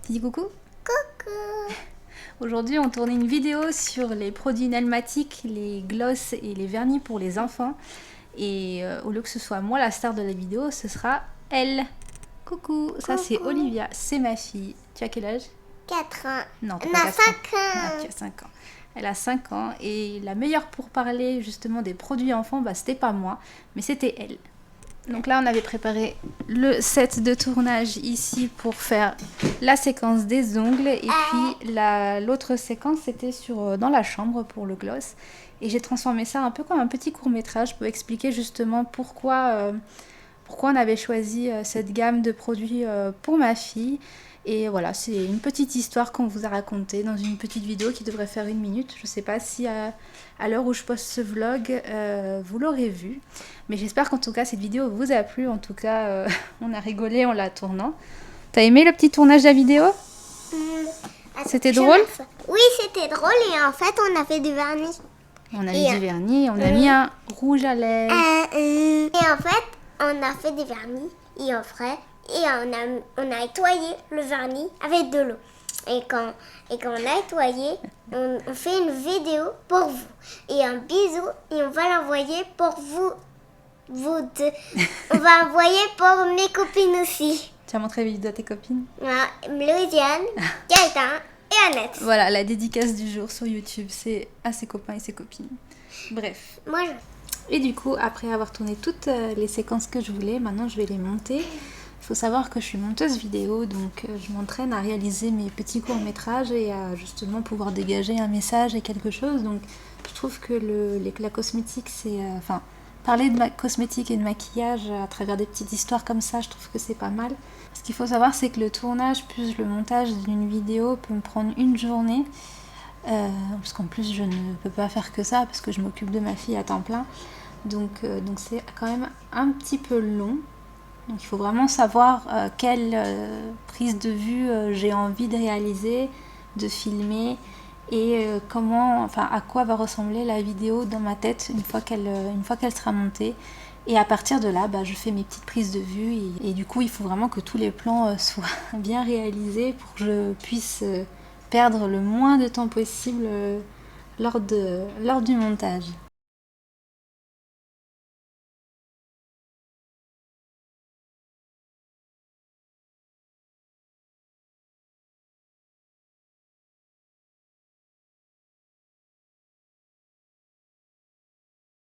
Tu dis coucou? Coucou. Aujourd'hui, on tourne une vidéo sur les produits pneumatiques, les glosses et les vernis pour les enfants. Et au lieu que ce soit moi la star de la vidéo, ce sera elle. Coucou, ça c'est Coucou. Olivia, c'est ma fille. Tu as quel âge? 4 ans. Non, t'as On pas a 4 ans. 5 Ah, ans. tu as 5 ans. Elle a 5 ans et la meilleure pour parler justement des produits enfants, bah, c'était pas moi, mais c'était elle. Donc là, on avait préparé le set de tournage ici pour faire la séquence des ongles. Et puis l'autre séquence, c'était dans la chambre pour le gloss. Et j'ai transformé ça un peu comme un petit court-métrage pour expliquer justement pourquoi on avait choisi cette gamme de produits pour ma fille. Et voilà, c'est une petite histoire qu'on vous a racontée dans une petite vidéo qui devrait faire 1 minute. Je ne sais pas si à l'heure où je poste ce vlog, vous l'aurez vu. Mais j'espère qu'en tout cas, cette vidéo vous a plu. En tout cas, on a rigolé en la tournant. T'as aimé le petit tournage de la vidéo? C'était drôle? Oui, c'était drôle et en fait, on a fait du vernis. On a mis du vernis, on a mis un rouge à lèvres. Et en fait, on a fait des vernis et on a nettoyé le vernis avec de l'eau. Et quand on a nettoyé, on fait une vidéo pour vous. Et un bisou et on va l'envoyer pour vous deux. On va envoyer pour mes copines aussi. Tu as montré la vidéo à tes copines? Louisiane, Gaëtan et Annette. Voilà, la dédicace du jour sur YouTube, c'est à ses copains et ses copines. Bref. Moi, Et du coup, après avoir tourné toutes les séquences que je voulais, maintenant je vais les monter. Il faut savoir que je suis monteuse vidéo, donc je m'entraîne à réaliser mes petits courts-métrages et à justement pouvoir dégager un message et quelque chose. Donc je trouve que la cosmétique, c'est... parler de cosmétique et de maquillage à travers des petites histoires comme ça, je trouve que c'est pas mal. Ce qu'il faut savoir, c'est que le tournage plus le montage d'une vidéo peut me prendre une journée. Parce qu'en plus, je ne peux pas faire que ça parce que je m'occupe de ma fille à temps plein. Donc c'est quand même un petit peu long. Donc il faut vraiment savoir quelle prise de vue j'ai envie de réaliser, de filmer et à quoi va ressembler la vidéo dans ma tête une fois qu'elle sera montée. Et à partir de là, je fais mes petites prises de vue et du coup il faut vraiment que tous les plans soient bien réalisés pour que je puisse perdre le moins de temps possible lors du montage.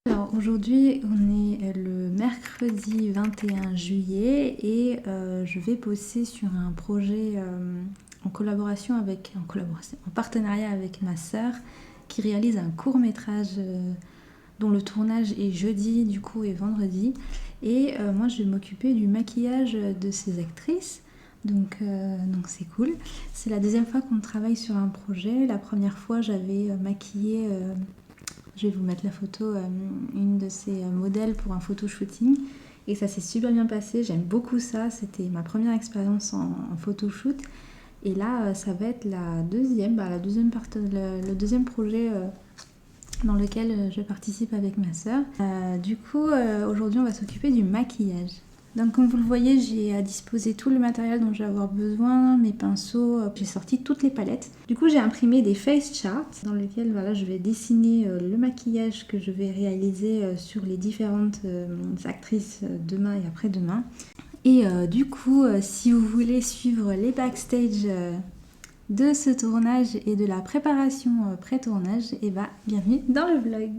Alors aujourd'hui on est le mercredi 21 juillet et je vais bosser sur un projet en partenariat avec ma sœur qui réalise un court métrage dont le tournage est jeudi du coup et vendredi. Et moi je vais m'occuper du maquillage de ces actrices. Donc c'est cool. C'est la deuxième fois qu'on travaille sur un projet. La première fois j'avais maquillé... je vais vous mettre la photo, une de ces modèles pour un photoshooting. Et ça s'est super bien passé, j'aime beaucoup ça. C'était ma première expérience en photoshoot. Et là, ça va être le deuxième projet dans lequel je participe avec ma sœur. Du coup, aujourd'hui, on va s'occuper du maquillage. Donc comme vous le voyez, j'ai à disposer tout le matériel dont je vais avoir besoin, mes pinceaux, j'ai sorti toutes les palettes. Du coup j'ai imprimé des face charts dans lesquels je vais dessiner le maquillage que je vais réaliser sur les différentes actrices demain et après-demain. Et du coup, si vous voulez suivre les backstage de ce tournage et de la préparation pré-tournage, bienvenue dans le vlog.